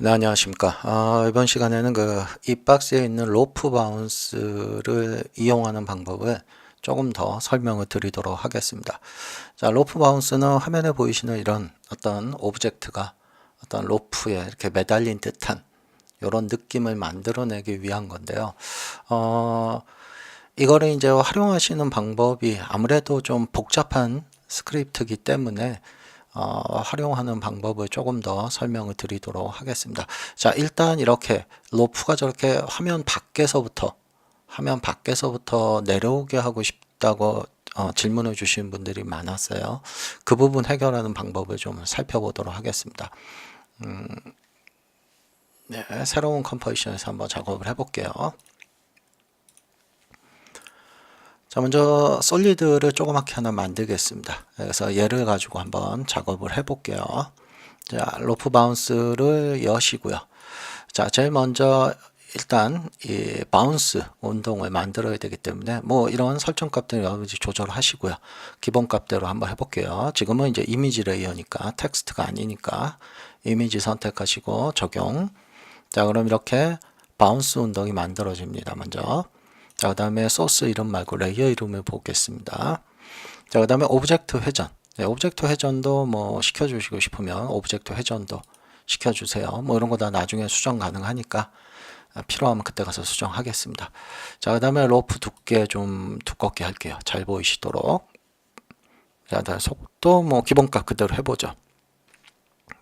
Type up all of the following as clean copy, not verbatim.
네, 안녕하십니까. 이번 시간에는 이 박스에 있는 로프 바운스를 이용하는 방법을 조금 더 설명을 드리도록 하겠습니다. 자, 로프 바운스는 화면에 보이시는 이런 어떤 오브젝트가 어떤 로프에 이렇게 매달린 듯한 이런 느낌을 만들어내기 위한 건데요. 이거를 이제 활용하시는 방법이 아무래도 좀 복잡한 스크립트이기 때문에 활용하는 방법을 조금 더 설명을 드리도록 하겠습니다. 자, 일단 이렇게 로프가 저렇게 화면 밖에서부터 내려오게 하고 싶다고 질문을 주신 분들이 많았어요. 그 부분 해결하는 방법을 좀 살펴보도록 하겠습니다. 네, 새로운 컴포지션에서 한번 작업을 해볼게요. 자, 먼저 솔리드를 조그맣게 하나 만들겠습니다. 그래서 얘를 가지고 한번 작업을 해볼게요. 자, 로프 바운스를 여시고요. 자, 제일 먼저 일단 이 바운스 운동을 만들어야 되기 때문에 뭐 이런 설정 값들 여러 가지 조절하시고요. 기본 값대로 한번 해볼게요. 지금은 이제 이미지 레이어니까 텍스트가 아니니까 이미지 선택하시고 적용. 자, 그럼 이렇게 바운스 운동이 만들어집니다. 먼저. 자, 그 다음에 소스 이름 말고 레이어 이름을 보겠습니다. 자, 그 다음에 오브젝트 회전. 네, 오브젝트 회전도 뭐 시켜주시고 싶으면 오브젝트 회전도 시켜주세요. 뭐 이런 거 다 나중에 수정 가능하니까 필요하면 그때 가서 수정하겠습니다. 자, 그 다음에 로프 두께 좀 두껍게 할게요. 잘 보이시도록. 자, 다음 속도 뭐 기본값 그대로 해보죠.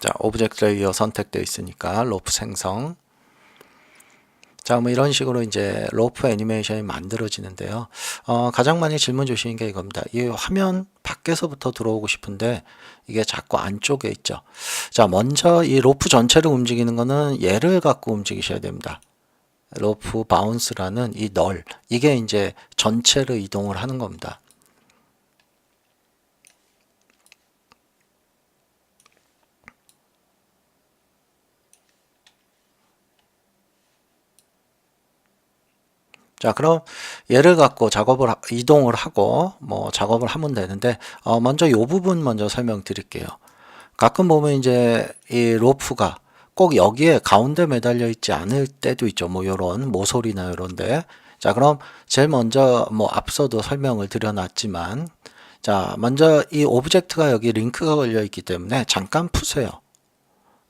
자, 오브젝트 레이어 선택되어 있으니까 로프 생성. 자, 뭐 이런 식으로 이제 로프 애니메이션이 만들어지는데요. 가장 많이 질문 주시는 게 이겁니다. 이 화면 밖에서부터 들어오고 싶은데 이게 자꾸 안쪽에 있죠. 자, 먼저 이 로프 전체를 움직이는 거는 얘를 갖고 움직이셔야 됩니다. 로프 바운스라는 이 널, 이게 이제 전체를 이동을 하는 겁니다. 자, 그럼 얘를 갖고 이동을 하고 뭐 작업을 하면 되는데 먼저 이 부분 먼저 설명드릴게요. 가끔 보면 이제 이 로프가 꼭 여기에 가운데 매달려 있지 않을 때도 있죠. 뭐 요런 모서리나 요런데. 자, 그럼 제일 먼저 뭐 앞서도 설명을 드려놨지만 자, 먼저 이 오브젝트가 여기 링크가 걸려 있기 때문에 잠깐 푸세요.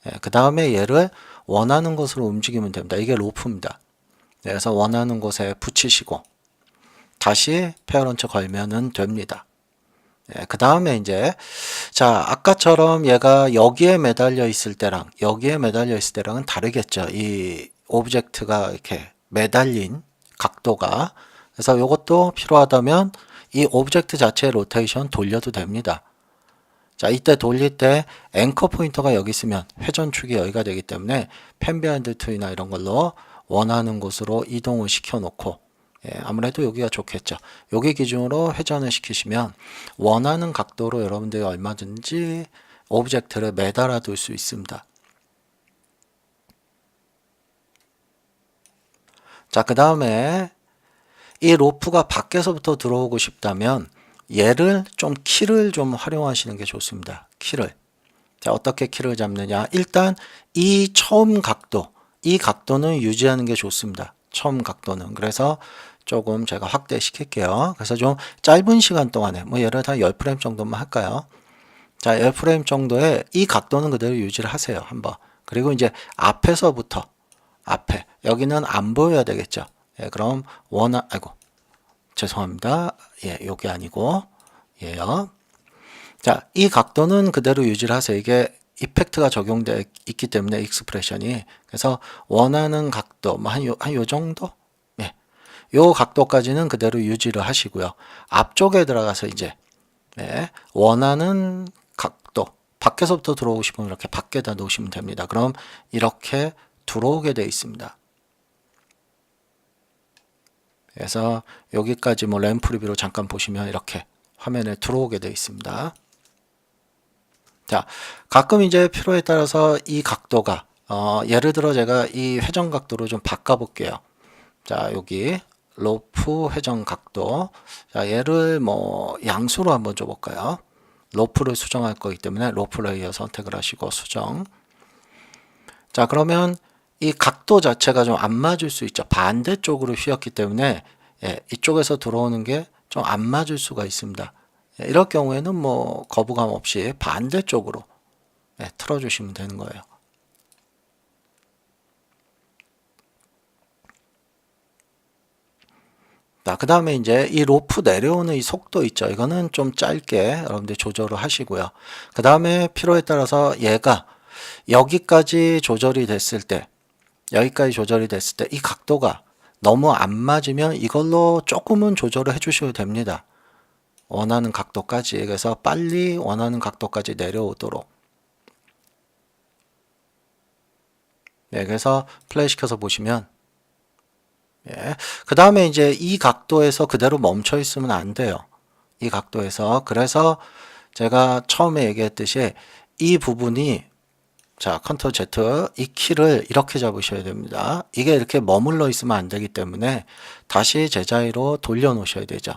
예, 그 다음에 얘를 원하는 곳으로 움직이면 됩니다. 이게 로프입니다. 그래서 원하는 곳에 붙이시고 다시 페어런처 걸면은 됩니다. 예, 그 다음에 이제 자, 아까처럼 얘가 여기에 매달려 있을 때랑 여기에 매달려 있을 때랑은 다르겠죠. 이 오브젝트가 이렇게 매달린 각도가. 그래서 이것도 필요하다면 이 오브젝트 자체의 로테이션 돌려도 됩니다. 자, 이때 돌릴 때 앵커 포인터가 여기 있으면 회전축이 여기가 되기 때문에 펜 비하인드 투이나 이런 걸로 원하는 곳으로 이동을 시켜 놓고 예, 아무래도 여기가 좋겠죠. 여기 기준으로 회전을 시키시면 원하는 각도로 여러분들이 얼마든지 오브젝트를 매달아 둘 수 있습니다. 자, 그 다음에 이 로프가 밖에서부터 들어오고 싶다면 얘를 키를 좀 활용하시는 게 좋습니다. 키를. 자, 어떻게 키를 잡느냐. 일단 이 처음 각도, 이 각도는 유지하는 게 좋습니다. 처음 각도는. 그래서 조금 제가 확대시킬게요. 그래서 좀 짧은 시간 동안에 뭐 예를 들어 10프레임 정도만 할까요? 자, 10프레임 정도의 이 각도는 그대로 유지를 하세요. 한번. 그리고 이제 앞에서부터 앞에 여기는 안 보여야 되겠죠. 예, 그럼 아이고 죄송합니다. 예, 요게 아니고 예요. 자, 이 각도는 그대로 유지를 하세요. 이게 이펙트가 적용되어 있기 때문에 익스프레션이. 그래서 원하는 각도 뭐 한 요 정도? 예. 요 각도까지는 그대로 유지를 하시고요. 앞쪽에 들어가서 이제 예, 원하는 각도 밖에서부터 들어오고 싶으면 이렇게 밖에다 놓으시면 됩니다. 그럼 이렇게 들어오게 되어 있습니다. 그래서 여기까지 뭐 램프 리뷰로 잠깐 보시면 이렇게 화면에 들어오게 되어 있습니다. 자, 가끔 이제 필요에 따라서 이 각도가 예를 들어 제가 이 회전 각도로 좀 바꿔 볼게요. 자, 여기 로프 회전 각도. 자, 얘를 뭐 양수로 한번 줘 볼까요? 로프를 수정할 거기 때문에 로프 레이어 선택을 하시고 수정. 자, 그러면 이 각도 자체가 좀 안 맞을 수 있죠. 반대쪽으로 휘었기 때문에 이쪽에서 들어오는 게 좀 안 맞을 수가 있습니다. 이럴 경우에는 뭐 거부감 없이 반대쪽으로 틀어주시면 되는 거예요. 자, 그 다음에 이제 이 로프 내려오는 이 속도 있죠. 이거는 좀 짧게 여러분들 조절을 하시고요. 그 다음에 필요에 따라서 얘가 여기까지 조절이 됐을 때, 이 각도가 너무 안 맞으면 이걸로 조금은 조절을 해주셔도 됩니다. 원하는 각도까지. 그래서 빨리 원하는 각도까지 내려오도록. 네, 그래서 플레이 시켜서 보시면, 그 다음에 이제 이 각도에서 그대로 멈춰 있으면 안 돼요. 이 각도에서. 그래서 제가 처음에 얘기했듯이 이 부분이, 자, 컨트롤 Z, 이 키를 이렇게 잡으셔야 됩니다. 이게 이렇게 머물러 있으면 안 되기 때문에 다시 제자리로 돌려 놓으셔야 되죠.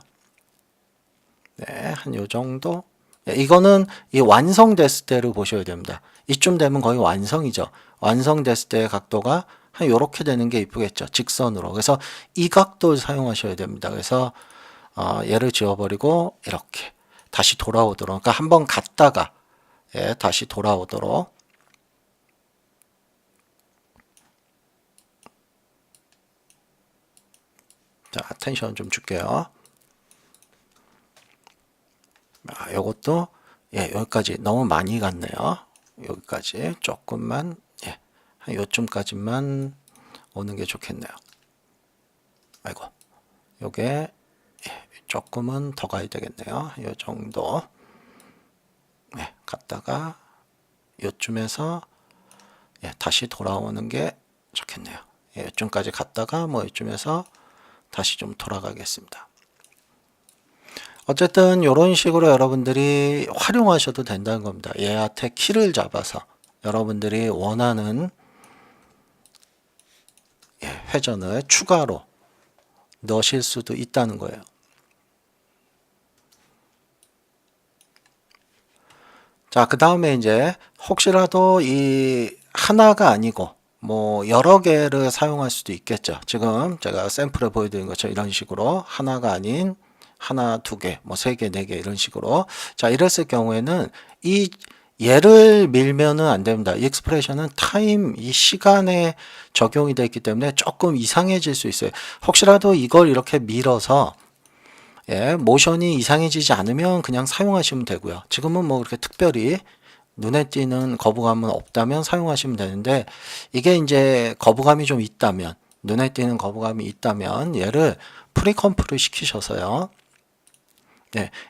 네, 한 요 정도. 이거는 이 완성됐을 때를 보셔야 됩니다. 이쯤 되면 거의 완성이죠. 완성됐을 때의 각도가 한 요렇게 되는 게 이쁘겠죠. 직선으로. 그래서 이 각도를 사용하셔야 됩니다. 그래서 얘를 지워버리고 이렇게 다시 돌아오도록. 그러니까 한번 갔다가 다시 돌아오도록. 자, 텐션 좀 줄게요. 요것도 여기까지 너무 많이 갔네요. 여기까지 조금만 한 요쯤까지만 오는 게 좋겠네요. 아이고, 요게 조금은 더 가야 되겠네요. 요 정도 갔다가 요쯤에서 다시 돌아오는 게 좋겠네요. 요쯤까지 갔다가 뭐 요쯤에서 다시 좀 돌아가겠습니다. 어쨌든 이런 식으로 여러분들이 활용하셔도 된다는 겁니다. 얘한테 키를 잡아서 여러분들이 원하는 회전을 추가로 넣으실 수도 있다는 거예요. 자, 그 다음에 이제 혹시라도 이 하나가 아니고 뭐 여러 개를 사용할 수도 있겠죠. 지금 제가 샘플에 보여드린 것처럼 이런 식으로 하나가 아닌 하나, 두 개, 뭐 세 개, 네 개 이런 식으로. 자, 이랬을 경우에는 이 얘를 밀면은 안 됩니다. 이 익스프레션은 타임, 이 시간에 적용이 되어 있기 때문에 조금 이상해질 수 있어요. 혹시라도 이걸 이렇게 밀어서 모션이 이상해지지 않으면 그냥 사용하시면 되고요. 지금은 뭐 그렇게 특별히 눈에 띄는 거부감은 없다면 사용하시면 되는데, 이게 이제 거부감이 좀 있다면, 눈에 띄는 거부감이 있다면 얘를 프리컴프를 시키셔서요.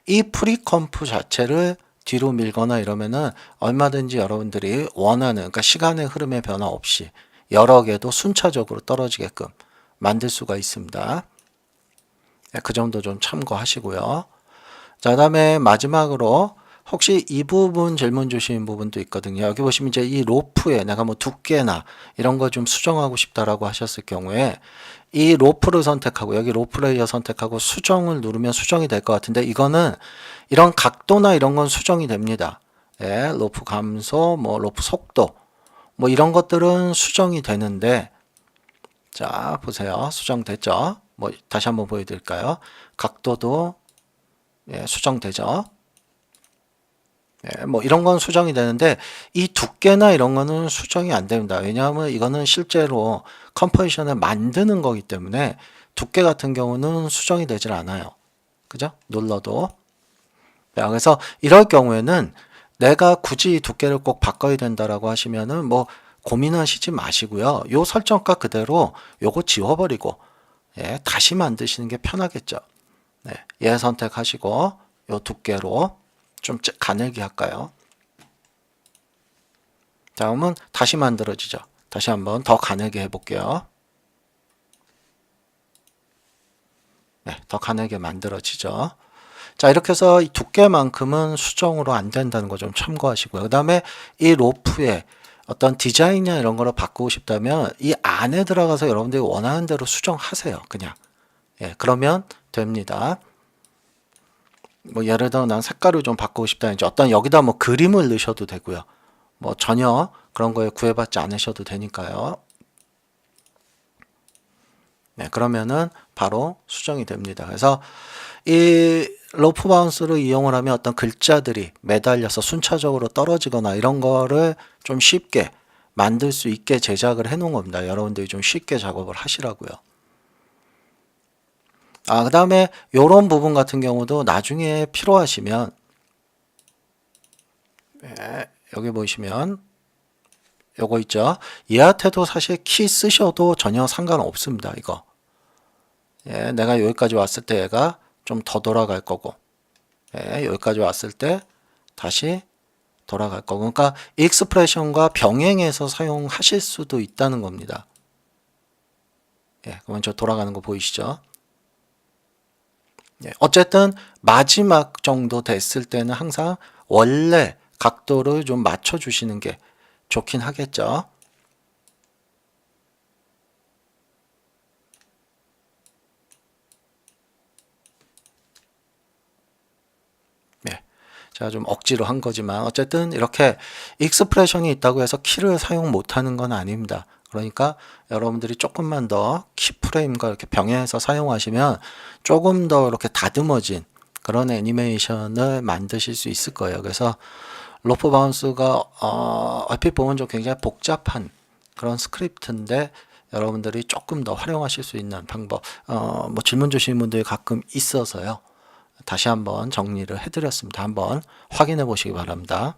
이 프리컴프 자체를 뒤로 밀거나 이러면은 얼마든지 여러분들이 원하는, 그러니까 시간의 흐름의 변화 없이 여러 개도 순차적으로 떨어지게끔 만들 수가 있습니다. 그 정도 좀 참고하시고요. 자, 그 다음에 마지막으로 혹시 이 부분 질문 주신 부분도 있거든요. 여기 보시면 이제 이 로프에 내가 뭐 두께나 이런 거 좀 수정하고 싶다라고 하셨을 경우에 이 로프를 선택하고 여기 로프 레이어 선택하고 수정을 누르면 수정이 될 것 같은데, 이거는 이런 각도나 이런 건 수정이 됩니다. 로프 감소, 뭐 로프 속도, 뭐 이런 것들은 수정이 되는데, 자, 보세요. 수정됐죠? 뭐 다시 한번 보여드릴까요? 각도도 수정되죠? 뭐 이런 건 수정이 되는데 이 두께나 이런 거는 수정이 안 됩니다. 왜냐하면 이거는 실제로 컴포지션을 만드는 거기 때문에 두께 같은 경우는 수정이 되질 않아요. 그죠? 눌러도. 그래서 이럴 경우에는 내가 굳이 두께를 꼭 바꿔야 된다라고 하시면은 뭐 고민하시지 마시고요. 요 설정값 그대로 요거 지워버리고 다시 만드시는 게 편하겠죠. 얘 선택하시고 요 두께로 좀 가늘게 할까요? 다음은 다시 만들어지죠. 다시 한번 더 가늘게 해볼게요. 더 가늘게 만들어지죠. 자, 이렇게 해서 이 두께만큼은 수정으로 안 된다는 거 좀 참고하시고요. 그 다음에 이 로프에 어떤 디자인이나 이런 거를 바꾸고 싶다면 이 안에 들어가서 여러분들이 원하는 대로 수정하세요. 그냥. 그러면 됩니다. 뭐 예를 들어 난 색깔을 좀 바꾸고 싶다든지 어떤 여기다 뭐 그림을 넣으셔도 되고요. 뭐 전혀 그런 거에 구애받지 않으셔도 되니까요. 네, 그러면은 바로 수정이 됩니다. 그래서 이 로프 바운스를 이용을 하면 어떤 글자들이 매달려서 순차적으로 떨어지거나 이런 거를 좀 쉽게 만들 수 있게 제작을 해 놓은 겁니다. 여러분들이 좀 쉽게 작업을 하시라고요. 그 다음에 요런 부분 같은 경우도 나중에 필요하시면 여기 보시면 요거 있죠. 얘한테도 사실 키 쓰셔도 전혀 상관없습니다. 이거 내가 여기까지 왔을 때 얘가 좀 더 돌아갈 거고 여기까지 왔을 때 다시 돌아갈 거고, 그러니까 익스프레션과 병행해서 사용하실 수도 있다는 겁니다. 그러면 저 돌아가는 거 보이시죠? 어쨌든 마지막 정도 됐을 때는 항상 원래 각도를 좀 맞춰 주시는 게 좋긴 하겠죠. 제가 좀 억지로 한 거지만 어쨌든 이렇게 익스프레션이 있다고 해서 키를 사용 못하는 건 아닙니다. 그러니까 여러분들이 조금만 더 키프레임과 이렇게 병행해서 사용하시면 조금 더 이렇게 다듬어진 그런 애니메이션을 만드실 수 있을 거예요. 그래서 로프 바운스가 얼핏 보면 좀 굉장히 복잡한 그런 스크립트인데 여러분들이 조금 더 활용하실 수 있는 방법, 뭐 질문 주시는 분들이 가끔 있어서요. 다시 한번 정리를 해드렸습니다. 한번 확인해 보시기 바랍니다.